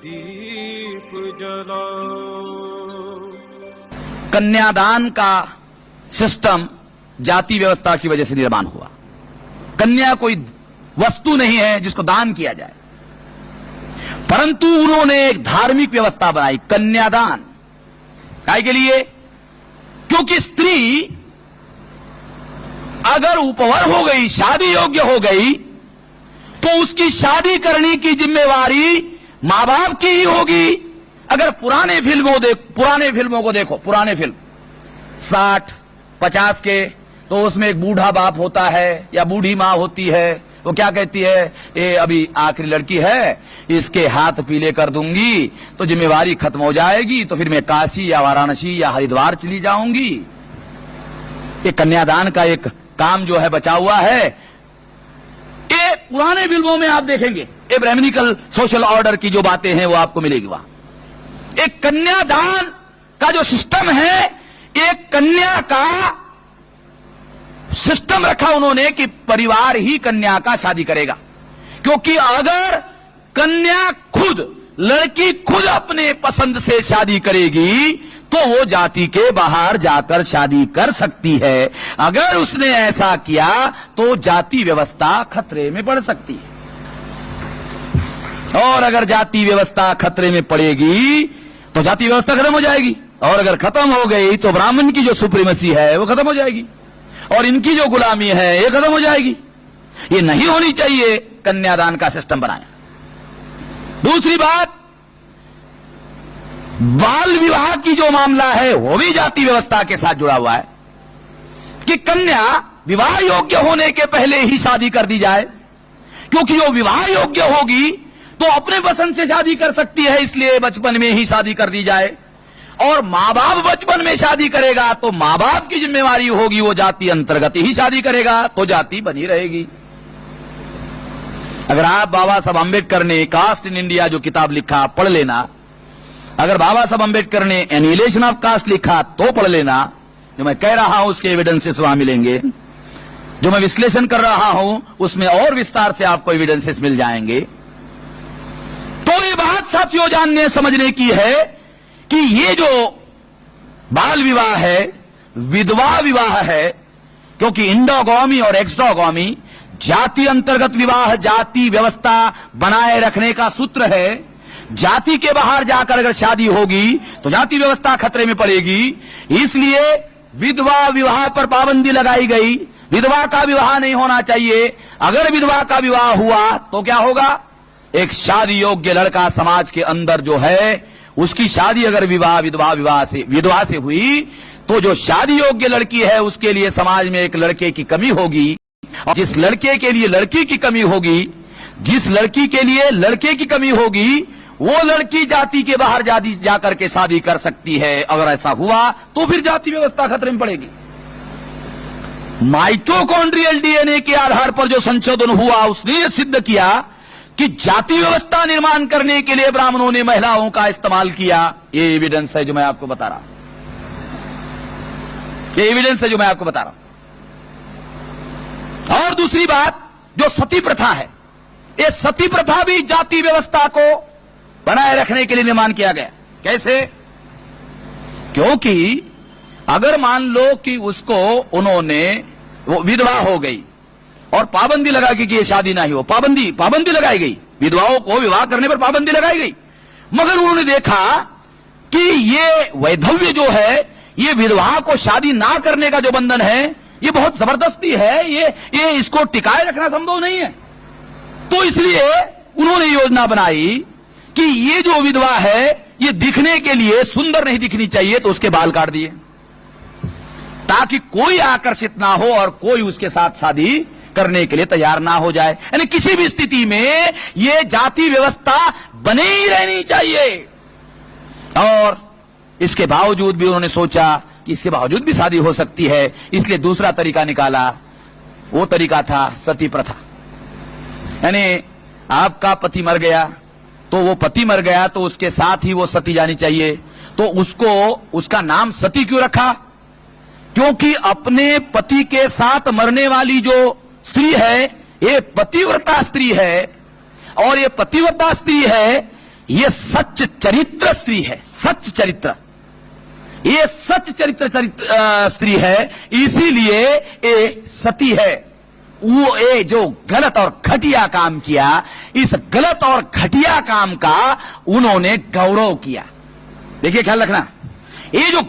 दीप जलाओ। कन्यादान का सिस्टम जाति व्यवस्था की वजह से निर्माण हुआ। कन्या कोई वस्तु नहीं है जिसको दान किया जाए, परंतु उन्होंने एक धार्मिक व्यवस्था बनाई, कन्यादान। काय के लिए? क्योंकि स्त्री अगर उपवर हो गई, शादी योग्य हो गई, तो उसकी शादी करने की जिम्मेवारी मां बाप की ही होगी। अगर पुराने फिल्मों को देखो, पुराने फिल्म 60-50 के, तो उसमें एक बूढ़ा बाप होता है या बूढ़ी मां होती है। वो क्या कहती है? ये अभी आखिरी लड़की है, इसके हाथ पीले कर दूंगी तो जिम्मेवारी खत्म हो जाएगी, तो फिर मैं काशी या वाराणसी या हरिद्वार चली जाऊंगी। ये कन्यादान का एक काम जो है बचा हुआ है। ये पुराने फिल्मों में आप देखेंगे, ये ब्राह्मणिकल सोशल ऑर्डर की जो बातें हैं वो आपको मिलेगी वहां। एक कन्यादान का जो सिस्टम है, एक कन्या का सिस्टम रखा उन्होंने कि परिवार ही कन्या का शादी करेगा। क्योंकि अगर कन्या खुद, लड़की खुद अपने पसंद से शादी करेगी तो वो जाति के बाहर जाकर शादी कर सकती है। अगर उसने ऐसा किया तो जाति व्यवस्था खतरे में पड़ सकती है, और अगर जाति व्यवस्था खतरे में पड़ेगी तो जाति व्यवस्था खत्म हो जाएगी, और अगर खत्म हो गई तो ब्राह्मण की जो सुप्रीमेसी है वो खत्म हो जाएगी, और इनकी जो गुलामी है ये खत्म हो जाएगी। ये नहीं होनी चाहिए, कन्यादान का सिस्टम बनाया। दूसरी बात, बाल विवाह की जो मामला है वो भी जाति व्यवस्था के साथ जुड़ा हुआ है कि कन्या विवाह योग्य होने के पहले ही शादी कर दी जाए, क्योंकि जो विवाह योग्य होगी तो अपने पसंद से शादी कर सकती है, इसलिए बचपन में ही शादी कर दी जाए। और मां बाप बचपन में शादी करेगा तो मां बाप की जिम्मेवारी होगी, वो जाति अंतर्गत ही शादी करेगा तो जाति बनी रहेगी। अगर आप बाबा साहब अम्बेडकर ने कास्ट इन इंडिया जो किताब लिखा पढ़ लेना, अगर बाबा साहब अम्बेडकर ने एनिहिलेशन ऑफ कास्ट लिखा तो पढ़ लेना। जो मैं कह रहा हूं उसके एविडेंसेस वहां मिलेंगे, जो मैं विश्लेषण कर रहा हूं उसमें और विस्तार से आपको एविडेंसेस मिल जाएंगे। तो ये बात साथियों जानने समझने की है कि ये जो बाल विवाह है, विधवा विवाह है, क्योंकि इंडोगामी और एक्सडोगामी जाति अंतर्गत विवाह जाति व्यवस्था बनाए रखने का सूत्र है। जाति के बाहर जाकर अगर शादी होगी तो जाति व्यवस्था खतरे में पड़ेगी, इसलिए विधवा विवाह पर पाबंदी लगाई गई। विधवा का विवाह नहीं होना चाहिए। अगर विधवा का विवाह हुआ तो क्या होगा? एक शादी योग्य लड़का समाज के अंदर जो है, उसकी शादी अगर विधवा से हुई तो जो शादी योग्य लड़की है उसके लिए समाज में एक लड़के की कमी होगी, और जिस लड़के के लिए लड़की की कमी होगी, जिस लड़की के लिए लड़के की कमी होगी, वो लड़की जाति के बाहर जाकर के शादी कर सकती है। अगर ऐसा हुआ तो फिर जाति व्यवस्था खतरे में पड़ेगी। माइटोकॉन्ड्रियल डीएनए के आधार पर जो संशोधन हुआ उसने यह सिद्ध किया कि जाति व्यवस्था निर्माण करने के लिए ब्राह्मणों ने महिलाओं का इस्तेमाल किया। ये एविडेंस है जो मैं आपको बता रहा हूं, ये एविडेंस है जो मैं आपको बता रहा हूं। और दूसरी बात, जो सती प्रथा है, ये सती प्रथा भी जाति व्यवस्था को बनाए रखने के लिए निर्माण किया गया। कैसे? क्योंकि अगर मान लो कि उसको उन्होंने, वो विधवा हो गई और पाबंदी लगा कि ये शादी ना हो, पाबंदी लगाई गई, विधवाओं को विवाह करने पर पाबंदी लगाई गई, मगर उन्होंने देखा कि ये वैधव्य जो है, ये विधवा को शादी ना करने का जो बंधन है, ये बहुत जबरदस्ती है, ये इसको टिकाए रखना संभव नहीं है। तो इसलिए उन्होंने योजना बनाई कि ये जो विधवा है ये दिखने के लिए सुंदर नहीं दिखनी चाहिए, तो उसके बाल काट दिए ताकि कोई आकर्षित ना हो और कोई उसके साथ शादी करने के लिए तैयार ना हो जाए। यानी किसी भी स्थिति में ये जाति व्यवस्था बने ही रहनी चाहिए। और इसके बावजूद भी उन्होंने सोचा कि इसके बावजूद भी शादी हो सकती है, इसलिए दूसरा तरीका निकाला। वो तरीका था सती प्रथा। यानी आपका पति मर गया तो वो पति मर गया तो उसके साथ ही वो सती जानी चाहिए। तो उसका नाम सती क्यों रखा? क्योंकि अपने पति के साथ मरने वाली जो स्त्री है ये पतिव्रता स्त्री है, और ये पतिव्रता स्त्री है, ये सच चरित्र स्त्री है, सच चरित्र, ये सच चरित्र स्त्री है, इसीलिए ये सती है। वो ये जो गलत और घटिया काम किया, इस गलत और घटिया काम का उन्होंने गौरव किया। देखिए ख्याल रखना, ये जो